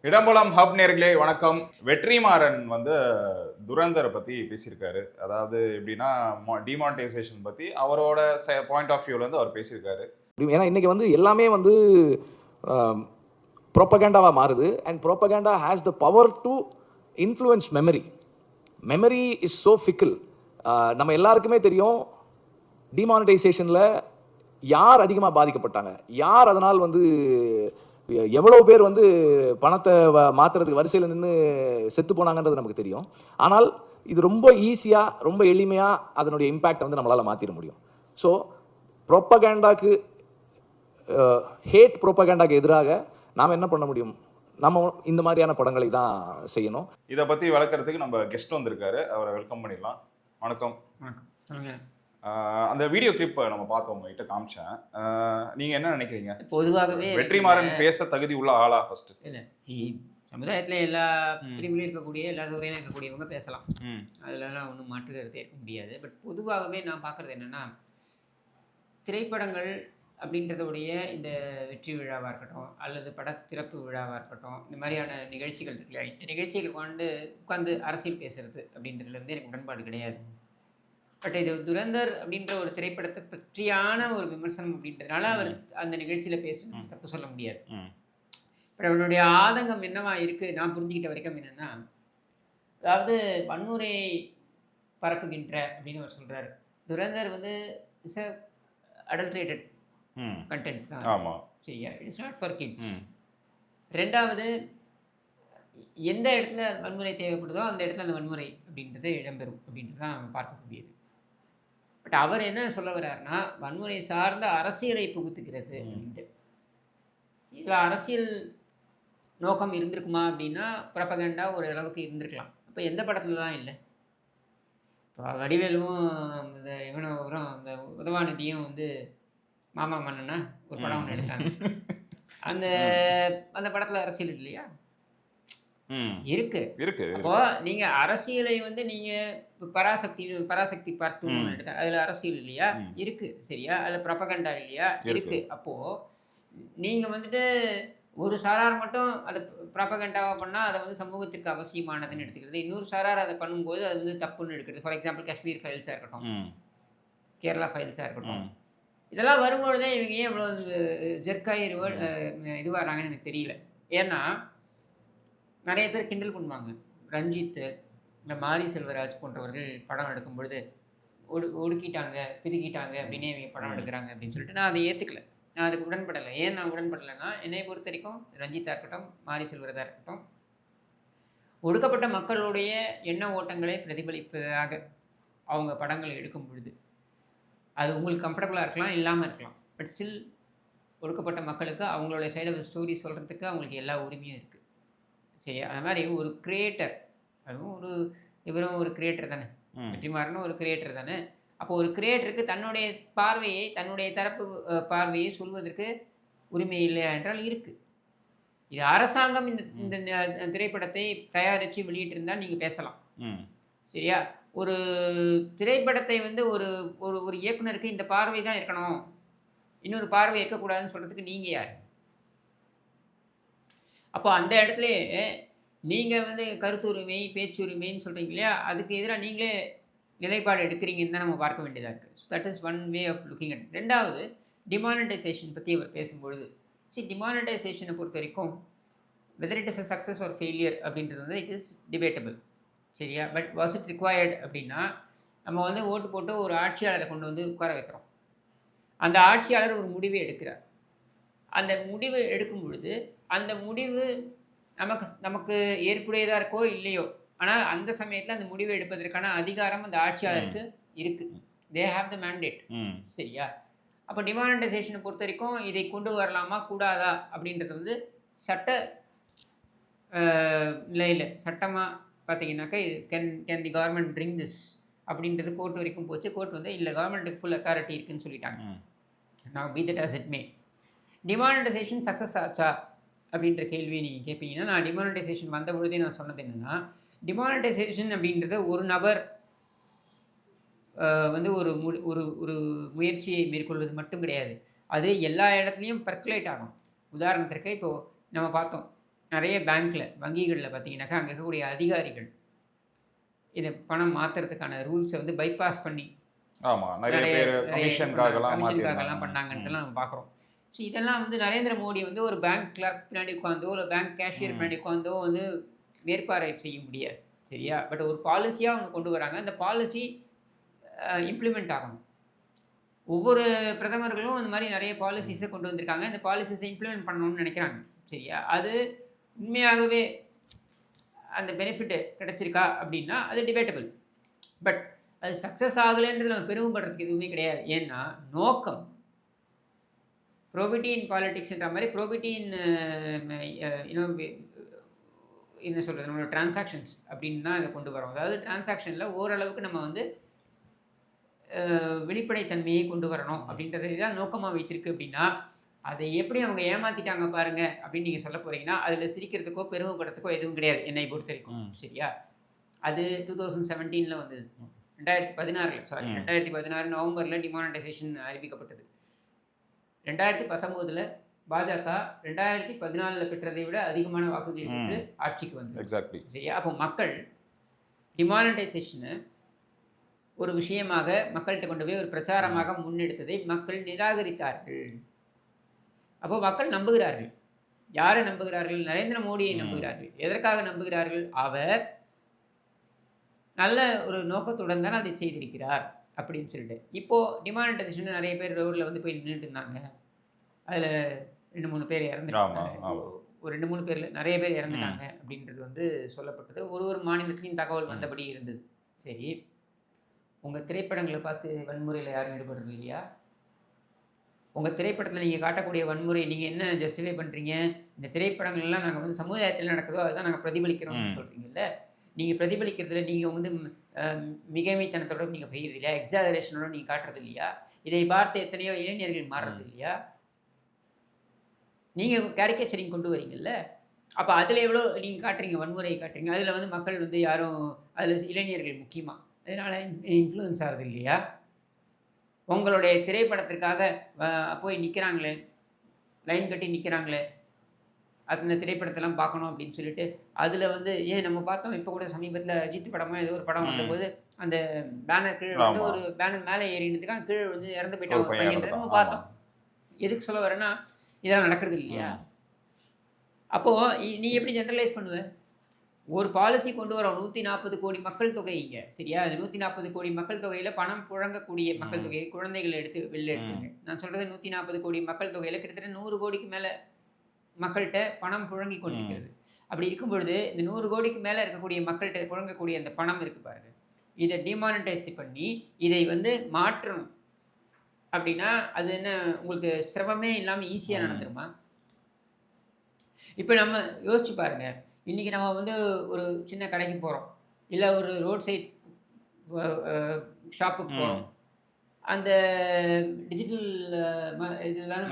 இடம்பலம் hub நேர்களே வணக்கம். வெற்றிமாறன் துரந்தரை பத்தி பேசியிருக்காரு. அதாவது எப்படின்னா டிமானிட்டைசேஷன் பத்தி அவரோட பாயிண்ட் ஆஃப் வியூல அவர் பேசியிருக்காரு. ஏன்னா இன்னைக்கு எல்லாமே ப்ரோபகேண்டாவா மாறுது. And propaganda has the power to influence memory. Memory is so fickle. நம்ம எல்லாருக்குமே தெரியும், டிமானிட்டைசேஷனில் யார் அதிகமாக பாதிக்கப்பட்டாங்க, யார் அதனால் எவ்வளோ பேர் பணத்தை மாற்றுறதுக்கு வரிசையில் நின்று செத்து போனாங்கன்றது நமக்கு தெரியும். ஆனால் இது ரொம்ப ஈஸியாக, ரொம்ப எளிமையாக அதனுடைய இம்பேக்ட் நம்மளால் மாற்றிட முடியும். ஸோ ப்ரோப்பகேண்டாக்கு, ஹேட் ப்ரோப்பகேண்டாக்கு எதிராக நாம் என்ன பண்ண முடியும்? நம்ம இந்த மாதிரியான படங்களை தான் செய்யணும். இதை பற்றி வளர்க்குறதுக்கு நம்ம கெஸ்ட் வந்திருக்காரு, அவரை வெல்கம் பண்ணிடலாம். வணக்கம். அந்த வீடியோ கிளிப் நம்ம பார்த்தோம், உங்ககிட்ட காமிச்சேன். நீங்க என்ன நினைக்கிறீங்க? பொதுவாகவே வெற்றிமாறன் பேச தகுதி உள்ள ஆளா? ஃபர்ஸ்ட் இல்லை, சமுதாயத்தில் எல்லா பிரிவிலும் இருக்கக்கூடிய, எல்லா துறையிலும் இருக்கக்கூடியவங்க பேசலாம், அதுலலாம் ஒன்றும் மாற்று கருத்து இருக்க முடியாது. பட் பொதுவாகவே நான் பார்க்குறது என்னென்னா, திரைப்படங்கள் அப்படின்றதுடைய இந்த வெற்றி விழாவாக இருக்கட்டும், அல்லது பட திறப்பு விழாவாக இருக்கட்டும், இந்த மாதிரியான நிகழ்ச்சிகள் இருக்கு இல்லையா, இந்த நிகழ்ச்சிகளுக்கு உட்காந்து அரசியல் பேசுறது அப்படின்றதுலேருந்து எனக்கு உடன்பாடு கிடையாது. பட் இது துரந்தர் அப்படின்ற ஒரு திரைப்படத்தை பற்றியான ஒரு விமர்சனம் அப்படின்றதுனால அவர் அந்த நிகழ்ச்சியில் பேசணும், தப்பு சொல்ல முடியாது. பட் அவருடைய ஆதங்கம் என்னவா இருக்குது, நான் புரிஞ்சுக்கிட்ட வரைக்கும் என்னென்னா, அதாவது வன்முறை பரப்புகின்ற அப்படின்னு அவர் சொல்கிறார். Durandhar it's a adulterated content தான். ஆமாம், சரியா, இட்ஸ் நாட் ஃபார் கிட்ஸ். ரெண்டாவது, எந்த இடத்துல வன்முறை தேவைப்படுதோ அந்த இடத்துல அந்த வன்முறை அப்படின்றது இடம்பெறும் அப்படின்றது தான் நம்ம பார்க்கக்கூடியது. பட் அவர் என்ன சொல்ல வர்றாருன்னா, வன்முறை சார்ந்த அரசியலை புகுத்துக்கிறது அப்படின்ட்டு. இதில் அரசியல் நோக்கம் இருந்திருக்குமா அப்படின்னா, ப்ரொபகண்டா ஒரு அளவுக்கு இருந்திருக்கலாம். அப்போ எந்த படத்துல தான் இல்லை? இப்போ வடிவேலும் இந்த இவனும் அந்த உதவாநிதியும் மாமா மன்னனா ஒரு படம் ஒன்று எடுத்தாங்க. அந்த அந்த படத்தில் அரசியல் இல்லையா? இருக்கு. அப்போ நீங்க அரசியலை நீங்க பராசக்தி பார்ட் 2 எடுத்தா அதுல அரசியல் இல்லையா? இருக்கு. சரியா? அதுல ப்ரொபகண்டா இல்லையா? இருக்கு. அப்போ நீங்க ஒரு சாரார் மட்டும் அதை ப்ரொபகண்டாவா பண்ணா அதை சமூகத்திற்கு அவசியமானதுன்னு எடுத்துக்கிறது, இன்னொரு சாரார் அதை பண்ணும்போது அது தப்புன்னு எடுக்கிறது. ஃபார் எக்ஸாம்பிள் காஷ்மீர் ஃபைல்ஸா இருக்கட்டும், கேரளா ஃபைல்ஸா இருக்கட்டும், இதெல்லாம் வரும்பொழுதே இவங்க ஏன் இவ்வளோ ஜெர்க்காய் இதுவாகிறாங்கன்னு எனக்கு தெரியல. ஏன்னா நிறைய பேர் கிண்டல் பண்ணுவாங்க. ரஞ்சித், இந்த மாரி செல்வராஜ் போன்றவர்கள் படம் எடுக்கும் பொழுது ஒடுக்கிட்டாங்க, பிதுக்கிட்டாங்க அப்படின்னே இவங்க படம் எடுக்கிறாங்க அப்படின்னு சொல்லிட்டு நான் அதை ஏற்றுக்கல. நான் அதுக்கு உடன்படலை. ஏன் நான் உடன்படலைன்னா, என்னை பொறுத்த வரைக்கும் ரஞ்சித்தாக இருக்கட்டும், மாரி செல்வராஜாக இருக்கட்டும், ஒடுக்கப்பட்ட மக்களுடைய எண்ண ஓட்டங்களை பிரதிபலிப்பதாக அவங்க படங்களை எடுக்கும் பொழுது அது உங்களுக்கு கம்ஃபர்டபுளாக இருக்கலாம், இல்லாமல் இருக்கலாம். பட் ஸ்டில் ஒடுக்கப்பட்ட மக்களுக்கு அவங்களுடைய சைடு ஆஃப் ஸ்டோரி சொல்கிறதுக்கு அவங்களுக்கு எல்லா உரிமையும் இருக்குது. சரியா? அது மாதிரி ஒரு கிரியேட்டர், அதுவும் இவரும் ஒரு கிரியேட்டர் தானே, வெற்றிமாறனும் ஒரு கிரியேட்டர் தானே. அப்போ ஒரு கிரியேட்டருக்கு தன்னுடைய பார்வையை, தன்னுடைய தரப்பு பார்வையை சொல்வதற்கு உரிமை இல்லையா என்றால் இருக்குது. இது அரசாங்கம் இந்த திரைப்படத்தை தயாரித்து வெளியிட்டிருந்தால் நீங்கள் பேசலாம். சரியா? ஒரு திரைப்படத்தை ஒரு ஒரு இயக்குனருக்கு இந்த பார்வை தான் இருக்கணும், இன்னொரு பார்வை இருக்கக்கூடாதுன்னு சொல்கிறதுக்கு நீங்கள் யார்? அப்போ அந்த இடத்துலையே நீங்கள் கருத்து உரிமை, பேச்சு உரிமைன்னு சொல்கிறீங்க இல்லையா, அதுக்கு எதிராக நீங்களே நிலைப்பாடு எடுக்கிறீங்கன்னு தான் நம்ம பார்க்க வேண்டியதாக இருக்குது. So that is one way of looking at. ரெண்டாவது, டிமானிட்டைசேஷன் பற்றி அவர் பேசும்பொழுது, டிமானிட்டைசேஷனை பொறுத்த வரைக்கும் whether it is a success or failure அப்படின்றது இட் இஸ் டிபேட்டபிள். சரியா? பட் வாஸ் இட் ரிக்வயர்ட் அப்படின்னா, நம்ம ஓட்டு போட்டு ஒரு ஆட்சியாளரை கொண்டு உட்கார வைக்கிறோம். அந்த ஆட்சியாளர் ஒரு முடிவை எடுக்கிறார். அந்த முடிவு எடுக்கும் பொழுது அந்த முடிவு நமக்கு ஏற்புடையதாக இருக்கோ இல்லையோ, ஆனால் அந்த சமயத்தில் அந்த முடிவை எடுப்பதற்கான அதிகாரம் அந்த ஆட்சியாளருக்கு இருக்குது. They have the mandate. சரியா? அப்போ டிமானிட்டைசேஷனை பொறுத்த வரைக்கும் இதை கொண்டு வரலாமா கூடாதா அப்படின்றது சட்ட நிலையில், சட்டமாக பார்த்தீங்கன்னாக்கா, can the government bring this அப்படின்றது கோர்ட் வரைக்கும் போச்சு. கோர்ட் இல்லை, கவர்மெண்ட்டுக்கு ஃபுல் அத்தாரிட்டி இருக்குதுன்னு சொல்லிட்டாங்க. நான் be that as it may. Demonetisation success ஆச்சா அப்படின்ற கேள்வியை நீங்கள் கேட்பீங்கன்னா, நான் டிமானிட்டைசேஷன் வந்த பொழுதே நான் சொன்னது என்னென்னா, டிமானிட்டைசேஷன் அப்படின்றது ஒரு நபர் ஒரு ஒரு முயற்சியை மேற்கொள்வது மட்டும் கிடையாது. அது எல்லா இடத்துலையும் பர்க்குலேட் ஆகும். உதாரணத்திற்கு இப்போது நம்ம பார்த்தோம், நிறைய பேங்க்கில் வங்கிகளில் பார்த்தீங்கன்னாக்கா அங்கே இருக்கக்கூடிய அதிகாரிகள் இதை பணம் மாற்றுறதுக்கான ரூல்ஸை வந்து பைபாஸ் பண்ணி ஆமா, நிறைய பேர் கமிஷனுக்காகலாம் கமிஷனுக்காகலாம் பண்ணாங்கன்றதெல்லாம் நம்ம பார்க்குறோம். ஸோ இதெல்லாம் வந்து நரேந்திர மோடி வந்து ஒரு பேங்க் கிளர்க் பின்னாடி உட்காந்தோ இல்லை பேங்க் கேஷியர் பின்னாடி உட்காந்தோ வந்து மேற்பார்வை செய்ய முடியாது. சரியா? பட் ஒரு பாலிசியாக அவங்க கொண்டு வராங்க. அந்த பாலிசி இம்ப்ளிமெண்ட் ஆகணும். ஒவ்வொரு பிரதமர்களும் இந்த மாதிரி நிறைய பாலிசிஸை கொண்டு வந்திருக்காங்க. இந்த பாலிசிஸை இம்ப்ளிமெண்ட் பண்ணணும்னு நினைக்கிறாங்க. சரியா? அது உண்மையாகவே அந்த பெனிஃபிட்டு கிடைச்சிருக்கா அப்படின்னா அது டிபேட்டபிள். பட் அது சக்ஸஸ் ஆகலைன்றது நம்ம பெருமைப்படுறதுக்கு எதுவுமே கிடையாது. ஏன்னா நோக்கம் ப்ரோபிட்டி இன் பாலிட்டிக்ஸ்ன்ற மாதிரி ப்ரோபிட்டி இன் என்ன சொல்கிறது, நம்மளோட டிரான்சாக்ஷன்ஸ் அப்படின்னு தான் இதை கொண்டு வரோம். அதாவது டிரான்சாக்ஷனில் ஓரளவுக்கு நம்ம வந்து வெளிப்படைத்தன்மையை கொண்டு வரணும் அப்படின்றத தான் நோக்கமாக வைத்திருக்கு. அப்படின்னா அதை எப்படி அவங்க ஏமாற்றிட்டாங்க பாருங்க அப்படின்னு நீங்கள் சொல்ல போகிறீங்கன்னா அதில் சிரிக்கிறதுக்கோ பெருமைப்படுறதுக்கோ எதுவும் கிடையாது என்னை பொறுத்த வரைக்கும். சரியா? அது 2017 வந்தது. 2016 நவம்பரில் டிமானிட்டைசேஷன் அறிவிக்கப்பட்டது. 2019 பாஜக 2014 பெற்றதை விட அதிகமான வாக்குகளை பெற்று ஆட்சிக்கு வந்தது. எக்ஸாக்ட்லி. சரியா? அப்போ மக்கள் டிமானிட்டைசேஷனை ஒரு விஷயமாக மக்கள்கிட்ட கொண்டு போய் ஒரு பிரச்சாரமாக முன்னெடுத்ததை மக்கள் நிராகரித்தார்கள். அப்போ மக்கள் நம்புகிறார்கள். யாரை நம்புகிறார்கள்? நரேந்திர மோடியை நம்புகிறார்கள். எதற்காக நம்புகிறார்கள்? அவர் நல்ல ஒரு நோக்கத்துடன் தான் அதை செய்திருக்கிறார் அப்படின்னு சொல்லிட்டு. இப்போது டிமானிட்டைசேஷன் நிறைய பேர் ரோடில் வந்து போய் நின்றுட்டு இருந்தாங்க. அதில் 2-3 பேர் இறந்துட்டாங்க. ஒரு 2-3 பேரில் நிறைய பேர் இறந்துட்டாங்க அப்படின்றது வந்து சொல்லப்பட்டது. ஒரு மாநிலத்திலையும் தகவல் வந்தபடி இருந்தது. சரி, உங்கள் திரைப்படங்களை பார்த்து வன்முறையில் யாரும் ஈடுபடுறது இல்லையா? உங்கள் திரைப்படத்தில் நீங்கள் காட்டக்கூடிய வன்முறை நீங்கள் என்ன ஜஸ்டிஃபை பண்ணுறீங்க? இந்த திரைப்படங்கள்லாம் நாங்கள் வந்து சமுதாயத்தில் நடக்குதோ அதுதான் நாங்கள் பிரதிபலிக்கிறோம்னு சொல்கிறீங்கல்ல. நீங்கள் பிரதிபலிக்கிறதுல நீங்கள் வந்து மிகைமைத்தனத்தோடு நீங்கள் செய்கிறது இல்லையா? எக்ஸாஜரேஷனோட நீங்கள் காட்டுறது இல்லையா? இதை பார்த்து எத்தனையோ இளைஞர்கள் மாறுறது இல்லையா? நீங்கள் கேரிகேச்சரிங் கொண்டு வரீங்கல்ல. அப்போ அதில் எவ்வளோ நீங்கள் காட்டுறீங்க, வன்முறையை காட்டுறீங்க. அதில் வந்து மக்கள் வந்து யாரும் அதில் இளைஞர்கள் முக்கியமாக அதனால் இன்ஃப்ளூயன்ஸ் ஆகிறது இல்லையா? உங்களுடைய திரைப்படத்திற்காக போய் நிற்கிறாங்களே, லைன் கட்டி நிற்கிறாங்களே, அந்த திரைப்படத்தெல்லாம் பார்க்கணும் அப்படின்னு சொல்லிட்டு அதில் வந்து ஏன் நம்ம பார்த்தோம். இப்போ கூட சமீபத்தில் அஜித் படமாக ஏதோ ஒரு படம் வந்தபோது அந்த பேனர் கீழே வந்து ஒரு பேனர் மேலே ஏறினதுக்காக கீழே வந்து இறந்து போயிட்டாங்க ஒரு பையன் நம்ம பார்த்தோம். எதுக்கு சொல்ல வரேன்னா இதெல்லாம் நடக்கிறது இல்லையா? அப்போது நீ எப்படி ஜென்ரலைஸ் பண்ணுவ? ஒரு பாலிசி கொண்டு வரோம். 140 கோடி மக்கள் தொகை இங்கே. சரியா? அது 140 கோடி மக்கள் தொகையில் பணம் புழங்கக்கூடிய மக்கள் தொகையை குழந்தைகளை வெளில எடுத்துங்க. நான் சொல்கிறது 140 கோடி மக்கள் தொகையில் கிட்டத்தட்ட 100 கோடிக்கு மேலே மக்கள்கிட்ட பணம் புழங்கி கொண்டிருக்கிறது. அப்படி இருக்கும் பொழுது இந்த 100 கோடிக்கு மேலே இருக்கக்கூடிய மக்கள்கிட்ட புழங்கக்கூடிய அந்த பணம் இருக்குது பாருங்க, இதை டிமானிட்டைஸ் பண்ணி இதை வந்து மாற்றணும் அப்படின்னா அது என்ன உங்களுக்கு சிரமமே இல்லாமல் ஈஸியாக நடந்துருமா? இப்போ நம்ம யோசிச்சு பாருங்கள். இன்றைக்கி நம்ம வந்து ஒரு சின்ன கடைக்கு போகிறோம், இல்லை ஒரு ரோட் சைட் ஷாப்புக்கு போகிறோம். அந்த டிஜிட்டல் இதெல்லாம்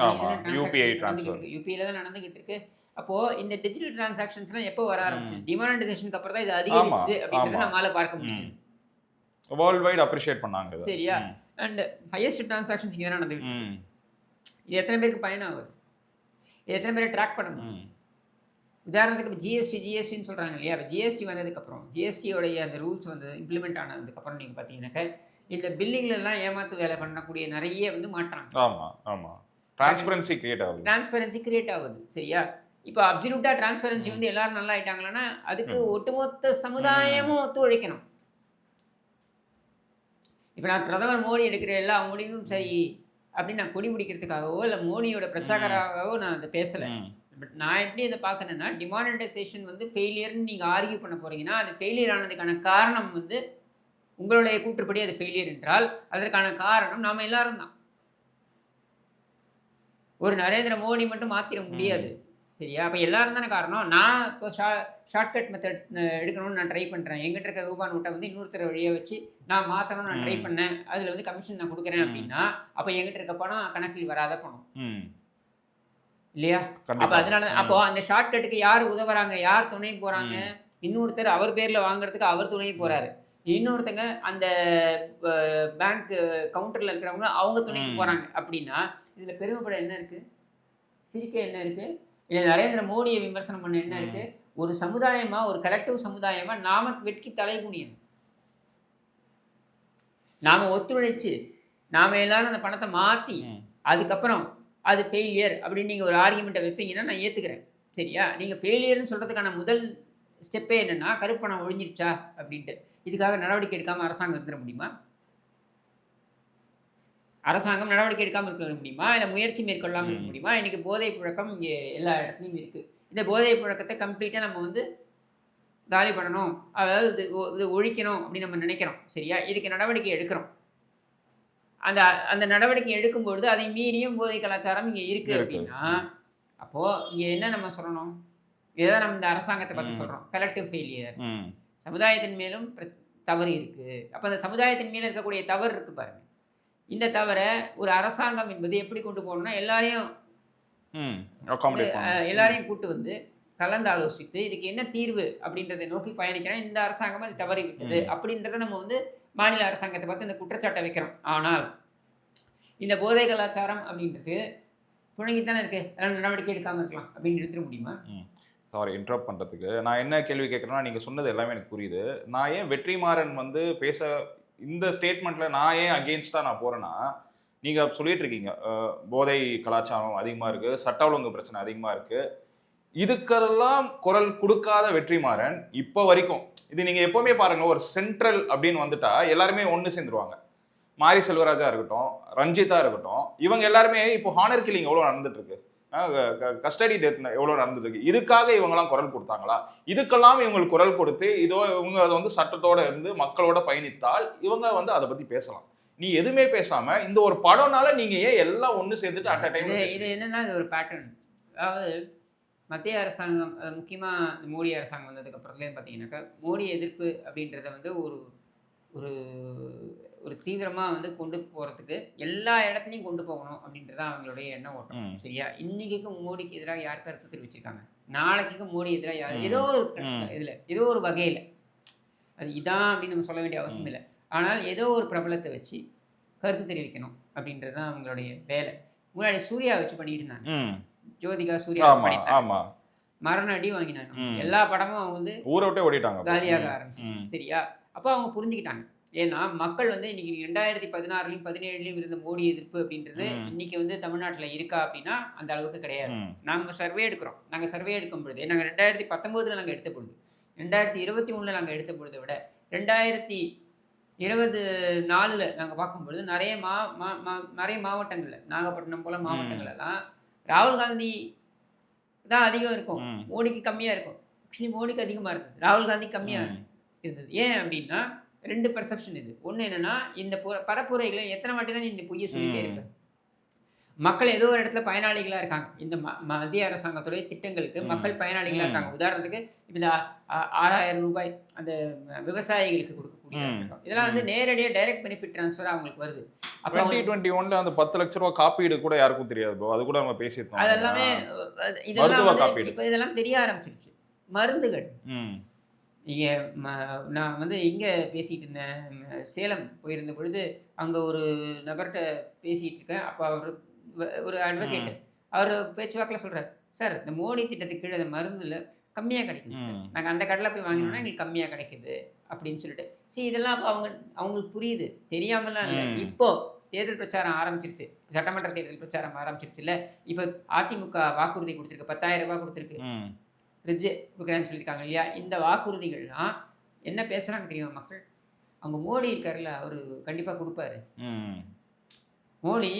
யூபிஐயில் தான் நடந்துக்கிட்டு இருக்கு. அப்போது இந்த டிஜிட்டல் டிரான்சாக்ஷன்ஸ்லாம் எப்போ வர ஆரம்பிச்சு? டிமானிட்டைசேஷனுக்கு அப்புறம் தான் இது அதிகரிச்சு அப்படின்றத நம்மளால் பார்க்க முடியும். வேர்ல்ட் வைட் அப்ரிஷியேட் பண்ணாங்க. சரியா? அண்ட் ஹையஸ்ட் டிரான்சாக்ஷன்ஸ் இங்கே தான் நடந்துக்கிட்டு இருக்கு. இது எத்தனை பேருக்கு பயன் ஆகுது? இது எத்தனை பேரை ட்ராக் பண்ண முடியும்? உதாரணத்துக்கு இப்போ ஜிஎஸ்டின்னு சொல்கிறாங்க இல்லையா? இப்போ ஜிஎஸ்டி வந்ததுக்கப்புறம் ஜிஎஸ்டியோடைய அந்த ரூல்ஸ் வந்து இம்ப்ளிமெண்ட் ஆனதுக்கப்புறம் நீங்கள் பார்த்தீங்கன்னாக்கா இந்த பில்லிங்லலாம் ஏமாற்று வேலை பண்ணக்கூடிய நிறைய வந்து மாட்டாங்க. ஆமாம் ஆமாம், டிரான்ஸ்பரன்சி கிரியேட் ஆகுது. சரியா? இப்போ அப்சல்யூட்டாக டிரான்ஸ்பரன்சி வந்து எல்லாரும் நல்லா ஆயிட்டாங்களன்னா அதுக்கு ஒட்டுமொத்த சமுதாயமும் ஒத்துழைக்கணும். இப்போ நான் பிரதமர் மோடி எடுக்கிற எல்லா முடிவும் சரி அப்படின்னு நான் கொடி பிடிக்கிறதுக்காகவோ இல்லை மோடியோட பிரச்சாரக்காகவோ நான் அதை பேசலை. பட் நான் எப்படி இதை பார்க்கணுன்னா, டிமானிட்டைசேஷன் வந்து ஃபெயிலியர்னு நீங்கள் ஆர்கியூ பண்ண போகிறீங்கன்னா அது ஃபெயிலியர் ஆனதுக்கான காரணம் வந்து உங்களுடைய கூற்றுப்படி அது ஃபெயிலியர் என்றால் அதற்கான காரணம் நாம் எல்லாரும் தான். ஒரு நரேந்திர மோடி மட்டும் மாற்றிட முடியாது. சரியா? அப்போ எல்லாரும் தானே காரணம். நான் இப்போ ஷார்ட்கட் மெத்தட் எடுக்கணும்னு நான் ட்ரை பண்ணுறேன். எங்கிட்ட இருக்க ரூபா நோட்டை வந்து இன்னொருத்தர வழியாக வச்சு நான் மாற்றணும்னு நான் ட்ரை பண்ணேன். அதில் வந்து கமிஷன் நான் கொடுக்குறேன் அப்படின்னா அப்போ எங்கிட்ட இருக்க பணம் கணக்கில் வராத பணம் இல்லையா? அப்போ அதனால அப்போ அந்த ஷார்ட்கட்டுக்கு யார் உதவுறாங்க, யார் துணை போகிறாங்க? இன்னொருத்தர் அவர் பேரில் வாங்குறதுக்கு அவர் துணை போகிறாரு. இன்னொருத்தங்க அந்த பேங்க் கவுண்டரில் இருக்கிறவங்க அவங்க துணைக்கு போகிறாங்க. அப்படின்னா இதில் பெருமைப்பட என்ன இருக்குது? சிரிக்க என்ன இருக்குது? இல்லை நரேந்திர மோடியை விமர்சனம் பண்ண என்ன இருக்கு? ஒரு சமுதாயமா, ஒரு கலெக்டிவ் சமுதாயமா நாம வெட்கி தலை குனியணும். நாம ஒத்துழைச்சு நாம எல்லாரும் அந்த பணத்தை மாற்றி அதுக்கப்புறம் அது ஃபெயிலியர் அப்படின்னு நீங்கள் ஒரு ஆர்குமெண்ட்டை வைப்பீங்கன்னா நான் ஏற்றுக்கிறேன். சரியா? நீங்கள் ஃபெயிலியர்னு சொல்கிறதுக்கான முதல் ஸ்டெப்பே என்னென்னா கருப்பணம் ஒழிஞ்சிருச்சா அப்படின்ட்டு. இதுக்காக நடவடிக்கை எடுக்காமல் அரசாங்கம் இருந்துட முடியுமா? அரசாங்கம் நடவடிக்கை எடுக்காமல் இருக்க முடியுமா? இல்லை முயற்சி மேற்கொள்ளாமல் இருக்க முடியுமா? இன்றைக்கி போதை புழக்கம் இங்கே எல்லா இடத்துலையும் இருக்குது. இந்த போதை புழக்கத்தை கம்ப்ளீட்டாக நம்ம வந்து காலி பண்ணணும், அதாவது இது ஒழிக்கணும் அப்படின்னு நம்ம நினைக்கிறோம். சரியா? இதுக்கு நடவடிக்கை எடுக்கிறோம். அந்த அந்த நடவடிக்கை எடுக்கும்பொழுது அதை மீறியும் போதை கலாச்சாரம் இங்கே இருக்குது அப்படின்னா அப்போது இங்கே என்ன நம்ம சொல்லணும்? இதுதான் நம்ம இந்த அரசாங்கத்தை பற்றி சொல்கிறோம். Collective failure. சமுதாயத்தின் மேலும் தவறு இருக்குது. அப்போ அந்த சமுதாயத்தின் மேலே இருக்கக்கூடிய தவறு இருக்குது பாருங்கள். இந்த தவிர ஒரு அரசாங்கம் என்பது எப்படி கொண்டு போகணும்னா எல்லாரையும் கூட்டு வந்து கலந்து ஆலோசித்து இதுக்கு என்ன தீர்வு அப்படின்றத நோக்கி பயணிக்கிறேன். இந்த அரசாங்கம் அது தவறி விட்டது அப்படின்றத நம்ம வந்து மாநில அரசாங்கத்தை பார்த்து இந்த குற்றச்சாட்டை வைக்கிறோம். ஆனால் இந்த போதை கலாச்சாரம் அப்படின்றது புழங்கித்தானே இருக்கு, அதனால் நடவடிக்கை எடுக்காமல் இருக்கலாம் அப்படின்னு எடுத்துட முடியுமா? சாரி இன்டரப்ட் பண்ணுறதுக்கு. நான் என்ன கேள்வி கேட்குறேன்னா, நீங்கள் சொன்னது எல்லாமே எனக்கு புரியுது. நான் ஏன் வெற்றிமாறன் வந்து பேச இந்த ஸ்டேட்மெண்ட்டில் நான் ஏன் அகெயின்ஸ்டாக நான் போகிறேன்னா, நீங்கள் சொல்லிட்டு இருக்கீங்க போதை கலாச்சாரம் அதிகமாக இருக்குது, சட்ட ஒழுங்கு பிரச்சனை அதிகமாக இருக்குது, இதுக்கெல்லாம் குரல் கொடுக்காத வெற்றிமாறன் இப்போ வரைக்கும் இது நீங்கள் எப்போவுமே பாருங்கள், ஒரு சென்ட்ரல் அப்படின்னு வந்துட்டா எல்லாருமே ஒன்று சேர்ந்துருவாங்க. மாரி செல்வராஜா இருக்கட்டும், ரஞ்சிதா இருக்கட்டும், இவங்க எல்லாருமே இப்போ ஹானர் கில்லிங் எவ்வளோ நடந்துட்டு இருக்கு, கஸ்டடி டெத் எவ்வளோ நடந்துட்டு இருக்கு, இதுக்காக இவங்கெல்லாம் குரல் கொடுத்தாங்களா? இதுக்கெல்லாம் இவங்களுக்கு குரல் கொடுத்து இதோ இவங்க அதை வந்து சட்டத்தோட இருந்து மக்களோட பயணித்தால் இவங்க வந்து அதை பற்றி பேசலாம். நீ எதுவுமே பேசாம இந்த ஒரு படம்னால நீங்க ஏன் எல்லாம் ஒன்று சேர்ந்துட்டு அட் அ டைம்? இது என்னன்னா இது ஒரு பேட்டர்ன். அதாவது மத்திய அரசாங்கம் முக்கியமாக மோடி அரசாங்கம் வந்ததுக்கு அப்புறத்துலேயும் பார்த்தீங்கன்னாக்கா மோடி எதிர்ப்பு அப்படின்றத வந்து ஒரு ஒரு ஒரு தீவிரமாக வந்து கொண்டு போகிறதுக்கு எல்லா இடத்துலையும் கொண்டு போகணும் அப்படின்றதான் அவங்களுடைய எண்ணம் ஓட்டம். சரியா? இன்னைக்கும் மோடிக்கு எதிராக யார் கருத்து தெரிவிச்சிருக்காங்க, நாளைக்கும் மோடி எதிராக யார் ஏதோ ஒரு இதில் ஏதோ ஒரு வகையில், அது இதான் அப்படின்னு நம்ம சொல்ல வேண்டிய அவசியம் இல்லை. ஆனால் ஏதோ ஒரு பிரபலத்தை வச்சு கருத்து தெரிவிக்கணும் அப்படின்றது தான் அவங்களுடைய வேலை. முன்னாடி சூர்யா வச்சு பண்ணிட்டு இருந்தாங்க, ஜோதிகா சூர்யா மரண அடி வாங்கினாங்க. எல்லா படமும் அவங்க வந்து ஊரை விட்டே ஓடிட்டாங்க, காலியாக ஆரம்பிச்சு. சரியா? அப்போ அவங்க புரிஞ்சுக்கிட்டாங்க. ஏன்னா மக்கள் வந்து இன்னைக்கு 2016 17 இருந்த மோடி எதிர்ப்பு அப்படின்றது இன்னைக்கு வந்து தமிழ்நாட்டில் இருக்கா அப்படின்னா அந்த அளவுக்கு கிடையாது. நாங்கள் சர்வே எடுக்கிறோம். நாங்கள் சர்வே எடுக்கும் பொழுது நாங்கள் 2019 நாங்கள் எடுத்த பொழுது, 2021 நாங்கள் எடுத்த பொழுதை விட 2024 நாங்கள் பார்க்கும்பொழுது நிறைய மாவட்டங்களில், நாகப்பட்டினம் போல மாவட்டங்களெல்லாம் ராகுல் காந்தி தான் அதிகம் இருக்கும், மோடிக்கு கம்மியாக இருக்கும். ஆக்சுவலி மோடிக்கு அதிகமாக இருந்தது, ராகுல் காந்தி கம்மியாக இருந்தது. ஏன் அப்படின்னா 2 பெர்செப்ஷன் இது. ஒன்று என்னன்னா, இந்த பரப்புரைகளை எத்தனை வாட்டி தான் இந்த பொய்யை சொல்லிட்டே இருப்பேன். மக்கள் ஏதோ ஒரு இடத்துல பயனாளிகளாக இருக்காங்க. இந்த மத்திய அரசாங்கத்துடைய திட்டங்களுக்கு மக்கள் பயனாளிகளாக இருக்காங்க. உதாரணத்துக்கு இப்போ இந்த 6000 ரூபாய் அந்த விவசாயிகளுக்கு கொடுக்கக்கூடிய இதெல்லாம் வந்து நேரடியாக டைரக்ட் பெனிஃபிட் ட்ரான்ஸ்ஃபர் அவங்களுக்கு வருது. அப்போ 2021 அந்த 10 லட்ச ரூபா காப்பீடு கூட யாருக்கும் தெரியாது ப்ரோ, அது கூட நம்ம பேசியிருக்கோம். அதெல்லாமே இதெல்லாம் இப்போ இதெல்லாம் தெரிய ஆரம்பிச்சிருச்சு. மருந்துகள் நீங்கள் நான் வந்து இங்கே பேசிகிட்டு இருந்தேன், சேலம் போயிருந்த பொழுது அங்கே ஒரு நபர்கிட்ட பேசிகிட்டு இருக்கேன். அப்போ அவர் ஒரு அட்வொகேட்டு, அவர் பேச்சுவாக்கில் சொல்கிறார், சார் இந்த மோடி திட்டத்துக்கு கீழே அந்த மருந்தில் கம்மியாக கிடைக்குது சார், நாங்கள் அந்த கடையில் போய் வாங்கினோம்னா எங்களுக்கு கம்மியாக கிடைக்குது அப்படின்னு சொல்லிட்டு. சரி, இதெல்லாம் அப்போ அவங்களுக்கு புரியுது, தெரியாமலாம் இல்லை. இப்போது தேர்தல் பிரச்சாரம் ஆரம்பிச்சிருச்சு, சட்டமன்ற தேர்தல் பிரச்சாரம் ஆரம்பிச்சிருச்சு இல்லை. இப்போ அதிமுக வாக்குறுதி கொடுத்துருக்கு, 10,000 ரூபாய் கொடுத்துருக்கு, ஃப்ரிட்ஜு கொடுக்குறேன்னு சொல்லியிருக்காங்க இல்லையா. இந்த வாக்குறுதிகள்லாம் என்ன பேசுகிறாங்க தெரியுமா மக்கள்? அவங்க மோடி இருக்காருல்ல, அவர் கண்டிப்பாக கொடுப்பாரு, மோடி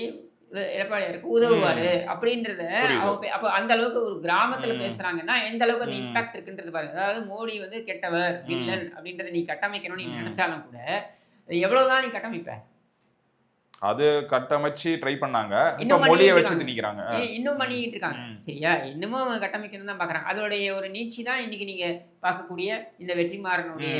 எடப்பாடியாருக்கு உதவுவார் அப்படின்றத அவங்க அப்போ அந்த அளவுக்கு ஒரு கிராமத்தில் பேசுகிறாங்கன்னா எந்த அளவுக்கு அந்த இம்பாக்ட் இருக்குன்றது பாருங்க. அதாவது மோடி வந்து கெட்டவர், வில்லன் அப்படின்றத நீ கட்டமைக்கணும்னு நீ நினைச்சாலும் கூட எவ்வளவுதான் நீ கட்டமைப்ப? அது கட்டமைச்சு ட்ரை பண்ணாங்க, இப்போ மொழியை வச்சு திணிக்கிறாங்க, இன்னும் பண்ணிக்கிட்டு இருக்காங்க. சரியா? இன்னமும் அவங்க கட்டமைக்கணும் தான் பார்க்குறாங்க. அதோடைய ஒரு நீட்சி தான் இன்னைக்கு நீங்கள் பார்க்கக்கூடிய இந்த வெற்றிமாறனுடைய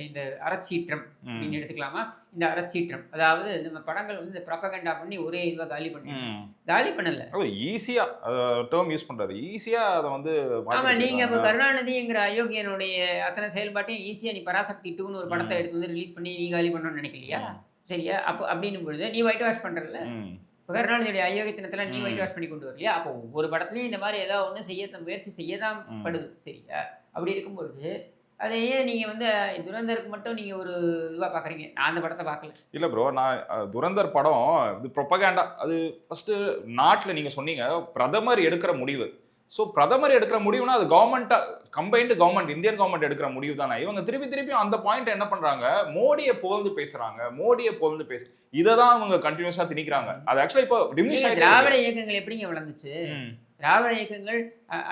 இந்த அறச்சீற்றம் அப்படின்னு எடுத்துக்கலாமா? இந்த அறச்சீற்றம், அதாவது நம்ம படங்கள் வந்து இந்த ப்ராபகண்டா பண்ணி ஒரே இதுவாக காலி பண்ணல, ஈஸியாக டேர்ம் யூஸ் பண்ணுறாரு, ஈஸியாக அதை வந்து. ஆமாம், நீங்கள் இப்போ கருணாநிதிங்கிற அயோக்கியனுடைய அத்தனை செயல்பாட்டையும் ஈஸியாக நீ பராசக்தி 2ன்னு ஒரு படத்தை எடுத்து வந்து ரிலீஸ் பண்ணி நீ காலி பண்ணணும்னு நினைக்கலையா? சரியா? அப்போ அப்படின்னும் பொழுது நீ ஒயிட் வாஷ் பண்ணுறல, இப்போ கருணாநிதியுடைய அயோக்கியத்தனத்தெல்லாம் நீ ஒயிட் வாஷ் பண்ணி கொண்டு வரலையா? அப்போ ஒவ்வொரு படத்துலையும் இந்த மாதிரி ஏதாவது ஒன்று முயற்சி செய்ய தான் படுது. சரியா? அப்படி இருக்கும்பொழுது அதை ஏன் நீங்கள் வந்து துரந்தருக்கு மட்டும் நீங்கள் ஒரு இதுவாக பார்க்குறீங்க? நான் அந்த படத்தை பார்க்கல. இல்லை ப்ரோ, நான் துரந்தர் படம் இது ப்ரொபகேண்டா. அது ஃபர்ஸ்ட் நாட்டில் நீங்கள் சொன்னீங்க பிரதமர் எடுக்கிற முடிவு. ஸோ பிரதமர் எடுக்கிற முடிவுனா அது கம்பைன்டு கவர்மெண்ட், இந்தியன் கவர்மெண்ட் எடுக்கிற முடிவு தானே. இவங்க திருப்பியும் அந்த பாயிண்ட் என்ன பண்றாங்க, மோடியை புகழ்ந்து பேசுறாங்க. இதை தான் அவங்க கண்டினியூஸா திணிக்கிறாங்க. அது ஆக்சுவலா இப்போ டிமினிஷ் ஆயிட்டே திராவிட இயக்கங்கள் எப்படிங்க வளர்ந்துச்சு? திராவிட இயக்கங்கள்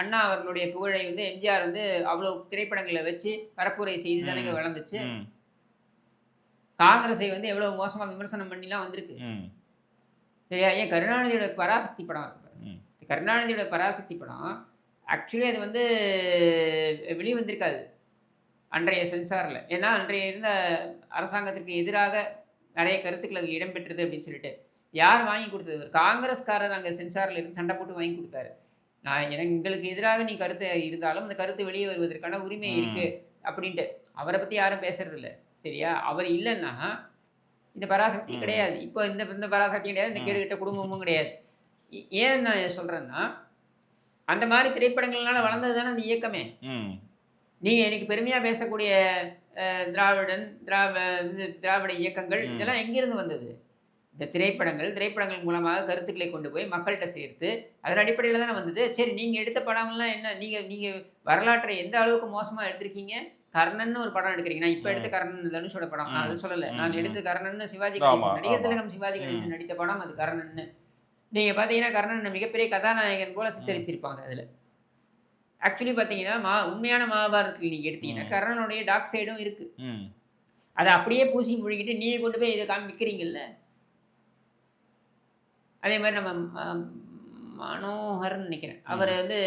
அண்ணா அவர்களுடைய புகழை வந்து எம்ஜிஆர் வந்து அவ்வளவு திரைப்படங்களை வச்சு பரப்புரை செய்து தானே வளர்ந்துச்சு. காங்கிரஸை வந்து எவ்வளவு மோசமா விமர்சனம் பண்ணிலாம் வந்திருக்கு. சரியா? ஏன் கருணாநிதியோட பராசக்தி படம் இருக்கு. கருணாநிதியோட பராசக்தி படம் ஆக்சுவலி அது வந்து வெளிவந்திருக்காது அன்றைய சென்சாரில். ஏன்னா அன்றைய இருந்த அரசாங்கத்திற்கு எதிராக நிறைய கருத்துக்கள் அதில் இடம்பெற்றது அப்படின்னு சொல்லிட்டு யார் வாங்கி கொடுத்தது? காங்கிரஸ்காரர் அங்கே சென்சாரில் இருந்து சண்டை போட்டு வாங்கி கொடுத்தாரு. எங்களுக்கு எதிராக நீ கருத்து இருந்தாலும் அந்த கருத்து வெளியே வருவதற்கான உரிமை இருக்குது அப்படின்ட்டு. அவரை பற்றி யாரும் பேசுறதில்ல. சரியா? அவர் இல்லைன்னா இந்த பராசக்தி கிடையாது. இப்போ இந்த பராசக்தி கிடையாது, இந்த கேடுகிட்ட குடும்பமும் கிடையாது. ஏன் நான் சொல்கிறேன்னா, அந்த மாதிரி திரைப்படங்கள்னால வளர்ந்தது தானே அந்த இயக்கமே. நீங்கள் எனக்கு பெருமையாக பேசக்கூடிய திராவிட இயக்கங்கள் இதெல்லாம் எங்கேருந்து வந்தது? இந்த திரைப்படங்கள் மூலமாக கருத்துக்களை கொண்டு போய் மக்கள்கிட்ட சேர்த்து அதன் அடிப்படையில் தானே வந்தது. சரி, நீங்கள் எடுத்த படம்லாம் என்ன? நீங்கள் வரலாற்றை எந்த அளவுக்கு மோசமாக எடுத்திருக்கீங்க? கர்ணன் ஒரு படம் எடுக்கிறீங்க. நான் இப்போ எடுத்த கர்ணன் தனுஷோட படம், நான் அது சொல்லலை. நான் எடுத்த கர்ணன் சிவாஜி கணேசன், நடிகர் திலகம் சிவாஜி கணேசன் நடித்த படம் அது கர்ணன். நீங்கள் பார்த்தீங்கன்னா கர்ணன் மிகப்பெரிய கதாநாயகன் போல சித்தரிச்சிருப்பாங்க. அதில் ஆக்சுவலி பார்த்தீங்கன்னா உண்மையான மகாபாரதத்தில் நீங்கள் எடுத்தீங்கன்னா கர்ணனுடைய டார்க் சைடும் இருக்குது. அதை அப்படியே பூசி முழுகிட்டு நீங்கள் கொண்டு போய் இதை காமிக்கிறீங்கல்ல. அதே மாதிரி நம்ம மனோகர்னு நினைக்கிறேன், அவர் வந்து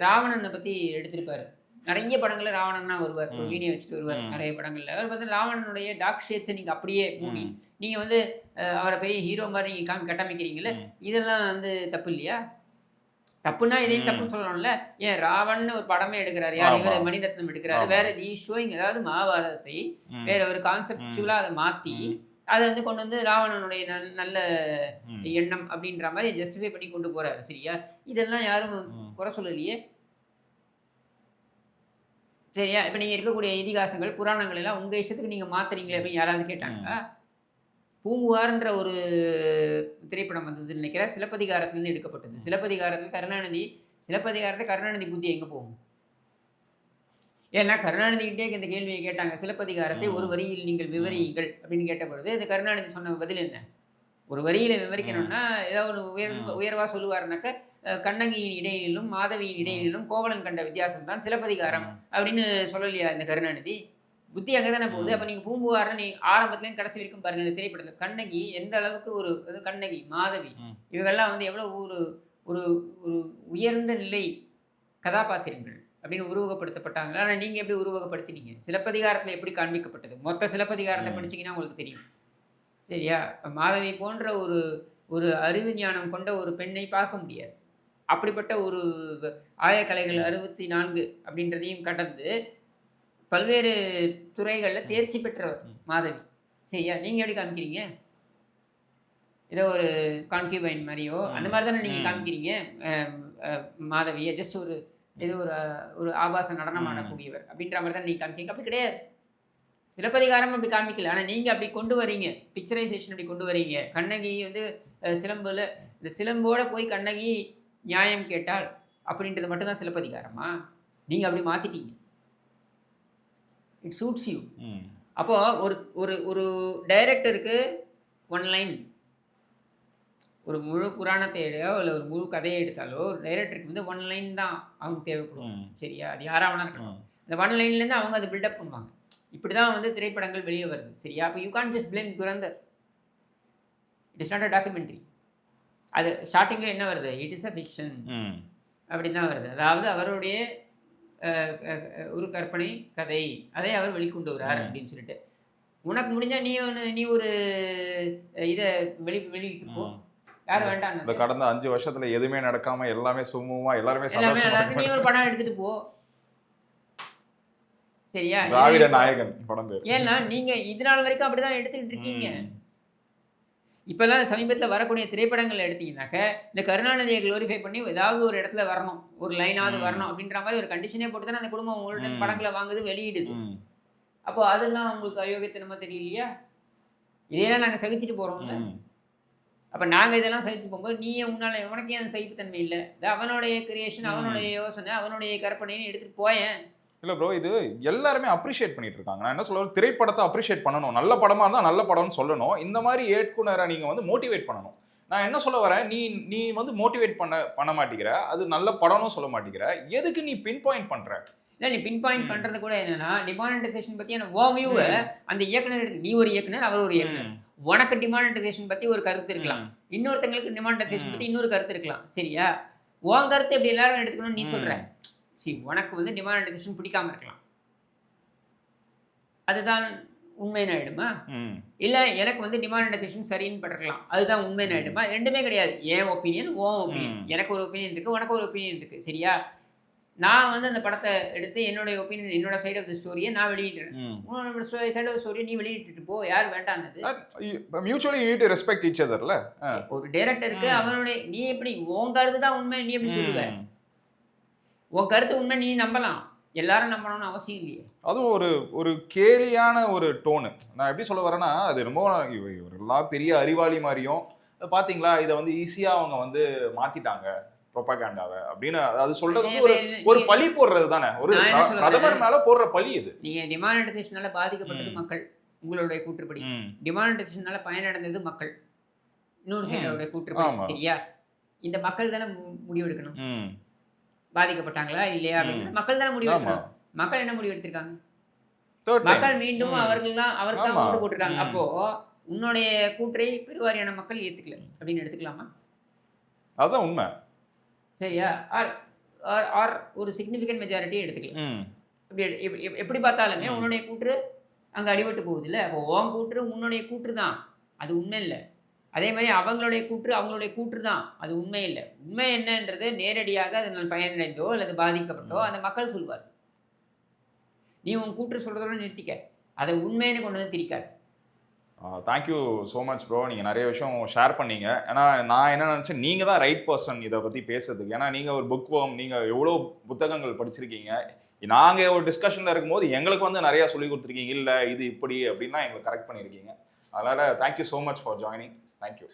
ராவணனை பற்றி எடுத்திருப்பார். நிறைய படங்களில் ராவணன்னா வருவார், ஒரு வீடியோ வச்சுட்டு வருவார் நிறைய படங்களில். அவர் பார்த்து ராவணனுடைய டார்க் ஷேட்ஸை நீங்கள் அப்படியே மூடி நீங்கள் வந்து அவரை பெரிய ஹீரோ மாதிரி நீங்கள் கட்டமைக்கிறீங்களே, இதெல்லாம் வந்து தப்பு இல்லையா? தப்புன்னா இதையும் தப்புன்னு சொல்லணும்ல. ஏன் ராவணன் ஒரு படமே எடுக்கிறாரு, யார் இவர் மணிரத்னம் எடுக்கிறாரு, வேற ஷோயிங், அதாவது மகாபாரதத்தை வேற ஒரு கான்செப்டுவலாக அதை மாற்றி அதை வந்து கொண்டு வந்து ராவணனுடைய நல்ல எண்ணம் அப்படின்ற மாதிரி ஜஸ்டிஃபை பண்ணி கொண்டு போறாரு. சரியா? இதெல்லாம் யாரும் குறை சொல்லலையே. சரியா? இப்போ நீங்கள் இருக்கக்கூடிய இதிகாசங்கள் புராணங்கள் எல்லாம் உங்கள் இஷ்டத்துக்கு நீங்கள் மாற்றுறீங்களே அப்படின்னு யாராவது கேட்டாங்க? பூம்புகார்ன்ற ஒரு திரைப்படம் வந்ததுன்னு நினைக்கிறேன், சிலப்பதிகாரத்துலேருந்து எடுக்கப்பட்டது. சிலப்பதிகாரத்தை கருணாநிதி புத்தி எங்கே போகும்? ஏன்னா கருணாநிதிக்கிட்டே இந்த கேள்வியை கேட்டாங்க, சிலப்பதிகாரத்தை ஒரு வரியில் நீங்கள் விவரியுங்கள் அப்படின்னு கேட்ட பொழுது இந்த கருணாநிதி சொன்ன பதில் என்ன? ஒரு வரியில் விவரிக்கணும்னா ஏதாவது ஒரு உயர்வாக சொல்லுவாருனாக்க கண்ணகியின் இடையிலும் மாதவியின் இடையிலும் கோவலன் கண்ட வித்தியாசம் தான் சிலப்பதிகாரம் அப்படின்னு சொல்லலையா இந்த கருணாநிதி? புத்தி அங்கே தானே போகுது. அப்போ நீங்கள் பூம்புகாரில் நீ ஆரம்பத்துலேயும் கடைசி வரைக்கும் பாருங்கள், இந்த திரைப்படத்தில் கண்ணகி எந்த அளவுக்கு ஒரு கண்ணகி மாதவி இவங்கெல்லாம் வந்து எவ்வளோ ஒரு ஒரு ஒரு உயர்ந்த நிலை கதாபாத்திரங்கள் அப்படின்னு உருவகப்படுத்தப்பட்டாங்க. ஆனால் நீங்கள் எப்படி உருவகப்படுத்தினீங்க? சிலப்பதிகாரத்தில் எப்படி காண்பிக்கப்பட்டது? மொத்த சிலப்பதிகாரத்தை படிச்சிங்கன்னா உங்களுக்கு தெரியும். சரியா? மாதவி போன்ற ஒரு ஒரு அறிவு ஞானம் கொண்ட ஒரு பெண்ணை பார்க்க முடியாது. அப்படிப்பட்ட ஒரு ஆயக்கலைகள் 64 அப்படின்றதையும் கடந்து பல்வேறு துறைகளில் தேர்ச்சி பெற்றவர் மாதவி. சரியா? நீங்கள் எப்படி காமிக்கிறீங்க? ஏதோ ஒரு கான்கியூபைன் மாதிரியோ அந்த மாதிரி தானே நீங்கள் காமிக்கிறீங்க மாதவியை. ஜஸ்ட் ஒரு ஏதோ ஒரு ஆபாச நடனம் ஆடக்கூடியவர் அப்படின்ற மாதிரி தான் நீங்கள் காமிக்கிறீங்க. அப்படி கிடையாது. சிலப்பதிகாரம் அப்படி காமிக்கல. ஆனால் நீங்கள் அப்படி கொண்டு வரீங்க, பிக்சரைசேஷன் அப்படி கொண்டு வரீங்க. கண்ணகி வந்து சிலம்பில் இந்த சிலம்போடு போய் கண்ணகி நியாயம் கேட்டால் அப்படின்றது மட்டும்தான் சிலப்பதிகாரமா? நீங்கள் அப்படி மாற்றிட்டீங்க. It suits you. அப்போது ஒரு ஒரு ஒரு டைரக்டருக்கு ஒன் லைன், ஒரு முழு புராணத்தை எடுக்கோ இல்லை ஒரு முழு கதையை எடுத்தாலோ ஒரு டைரக்டருக்கு வந்து ஒன் லைன் தான் அவங்க தேவைப்படும். சரியா? அது யாராக வேணா இருக்கணும். அந்த ஒன் லைன்லேருந்து அவங்க அதை பில்டப் பண்ணுவாங்க. இப்படி தான் வந்து திரைப்படங்கள் வெளியே வருது. சரியா? அப்போ you can't just blame Durandhar. It is not a documentary. அது ஸ்டார்டிங்கில் என்ன வருது? இட் இஸ் அ ஃபிக்ஷன் அப்படின்னு தான் வருது. அதாவது அவருடைய ஒரு கற்பனை கதை, அதை அவர் வெளிக்கொண்டு வரார் அப்படின்னு சொல்லிட்டு. உனக்கு முடிஞ்சால் நீ ஒரு இதை வெளியிட்டு போ. யார் வேண்டாம். இந்த கடந்த 5 வருஷத்துல எதுவுமே நடக்காம எல்லாமே சுமூகமா எல்லாருமே நீ ஒரு படம் எடுத்துட்டு போ. சரியா? திராவிட நாயகன் படம் பேர். ஏன்னா நீங்க இது நாள் வரைக்கும் அப்படிதான் எடுத்துக்கிட்டு இருக்கீங்க. இப்போல்லாம் சமீபத்தில் வரக்கூடிய திரைப்படங்கள் எடுத்தீங்கன்னாக்க இந்த கருணாநிதியை க்ளோரிஃபை பண்ணி ஏதாவது ஒரு இடத்துல வரணும், ஒரு லைனாவது வரணும் அப்படின்ற மாதிரி ஒரு கண்டிஷனே போட்டு தானே அந்த குடும்பம் உங்கள்ட்ட படங்களை வாங்குது, வெளியிடுது. அப்போ அதெல்லாம் உங்களுக்கு அயோக்கியத்தனமா தெரியலையா? இதையெல்லாம் நாங்கள் சகிச்சுட்டு போகிறோம்ல. அப்போ நாங்கள் இதெல்லாம் சகிச்சு போகும்போது நீ உன்னால் உனக்கு ஏன் சகிப்புத்தன்மை இல்லை? இது அவனுடைய கிரியேஷன், அவனுடைய யோசனை, அவனுடைய கற்பனைன்னு எடுத்துகிட்டு போயேன். இல்லை ப்ரோ, இது எல்லாருமே அப்ரிஷியேட் பண்ணிட்டு இருக்காங்க. நான் என்ன சொல்ல, திரைப்படத்தை அப்ரிஷியேட் பண்ணணும், நல்ல படமாக இருந்தால் நல்ல படம்னு சொல்லணும். இந்த மாதிரி இயக்குனரை நீங்கள் வந்து மோட்டிவேட் பண்ணணும். நான் என்ன சொல்ல வரேன், நீ வந்து மோட்டிவேட் பண்ண மாட்டேங்கிற, அது நல்ல படம்னு சொல்ல மாட்டேங்கிற, எதுக்கு நீ பின் பாயிண்ட் பண்ணுற? இல்லை, நீ பின் பாயிண்ட் பண்ணுறது கூட என்னன்னா, டிமானிட்டைசேஷன் பற்றி ஓ வியூவை அந்த இயக்குனர் நீ ஒரு இயக்குனர், அவர் ஒரு இயக்குனர். உனக்கு டிமானிட்டைசேஷன் பற்றி ஒரு கருத்து இருக்கலாம், இன்னொருத்தங்களுக்கு டிமானிட்டைசேஷன் பற்றி இன்னொரு கருத்து இருக்கலாம். சரியா? உன் கருத்து எப்படி எல்லாரும் எடுத்துக்கணும்னு நீ சொல்ற. உனக்கு வந்து டிமானிட்டைசேஷன் பிடிக்காம இருக்கலாம், அதுதான் உண்மைன்னு ஆயிடுமா? இல்லை எனக்கு வந்து டிமானிட்டைசேஷன் சரின்னு பட்டிருக்கலாம், அதுதான் உண்மைன்னு ஆயிடுமா? ரெண்டுமே கிடையாது. என் ஒப்பீனியன், உன் ஒப்பீனியன். எனக்கு ஒரு ஒப்பீனியன் இருக்குது, உனக்கு ஒரு ஒப்பீனியன் இருக்குது. சரியா? நான் வந்து அந்த படத்தை எடுத்து என்னுடைய ஒப்பீனியன், என்னோட சைட் ஆஃப் த ஸ்டோரியை நான் வெளியிடுறேன். உன்னோட சைட் ஆஃப் ஸ்டோரியை நீ வெளியிட்டு போ, யார் வேண்டானது? Mutually you need to respect each அதர்ல. ஒரு டைரக்டருக்கு அவனுடைய நீ எப்படி உன் கருத்து தான் உண்மை நீ எப்படி சொல்லுவ? உன் கருத்து உண்மை நீ நம்பலாம், எல்லாரும் நம்பணும்னு அவசியம் இல்லையே. அதுவும் ஒரு கேலியான ஒரு டோனு. நான் எப்படி சொல்ல வரேன்னா, அது ரொம்ப இவரெல்லாம் பெரிய அறிவாளி மாதிரியும், பார்த்தீங்களா இதை வந்து ஈஸியாக அவங்க வந்து மாற்றிட்டாங்க ப்ரொபகேண்டாவை அப்படின்னு அது சொல்றது வந்து ஒரு பழி போடுறது தானே, ஒரு பிரதமர் மேல போடுற பழி இது. நீங்க டிமானிட்டைசேஷனால பாதிக்கப்பட்டது மக்கள், உங்களுடைய கூற்றுப்படி. டிமானிட்டைசேஷனால பயனடைந்தது மக்கள், இன்னொரு சைடோட கூற்றுப்படி. சரியா? இந்த மக்கள் தானே முடிவெடுக்கணும், பாதிக்கப்பட்டாங்களா இல்லையா அப்படின்னு மக்கள் தானே முடிவெடுக்கணும். மக்கள் என்ன முடிவு எடுத்திருக்காங்க? மக்கள் மீண்டும் அவருக்கு தான் ஓட்டு போட்டிருக்காங்க. அப்போ உன்னுடைய கூற்றை பெருவாரியான மக்கள் ஏத்துக்கல அப்படின்னு எடுத்துக்கலாமா? அதுதான் உண்மை. சரியா? ஆர் ஒரு சிக்னிஃபிகன்ட் மெஜாரிட்டி எடுத்துக்கலாம். எப்படி பார்த்தாலுமே உன்னுடைய கூற்று அங்கே அடிபட்டு போகுது இல்லை? அப்போ உன் கூற்று உன்னுடைய கூற்று தான், அது உண்மை இல்லை. அதே மாதிரி அவங்களுடைய கூற்று தான், அது உண்மை இல்லை. உண்மை என்னன்றது நேரடியாக அதனால் பயனடைந்தோ அல்லது பாதிக்கப்பட்டோ அந்த மக்கள் சொல்வார். நீ உன் கூற்று சொல்றதோட நிறுத்திக்க, அதை உண்மைன்னு கொண்டு வந்து திரிக்காது. Thank you so much bro. நீங்கள் நிறைய விஷயம் ஷேர் பண்ணீங்க. ஏன்னா நான் என்ன நினச்சேன், நீங்கள் தான் ரைட் பர்சன் இதை பற்றி பேசுறதுக்கு. ஏன்னா நீங்கள் ஒரு புக் வார்ம், நீங்கள் எவ்வளோ புத்தகங்கள் படிச்சிருக்கீங்க. நாங்கள் ஒரு டிஸ்கஷனில் இருக்கும்போது எங்களுக்கு வந்து நிறையா சொல்லி கொடுத்துருக்கீங்க, இல்லை இது இப்படி அப்படின்னா எங்களுக்கு கரெக்ட் பண்ணியிருக்கீங்க. அதனால் thank you so much for joining. Thank you.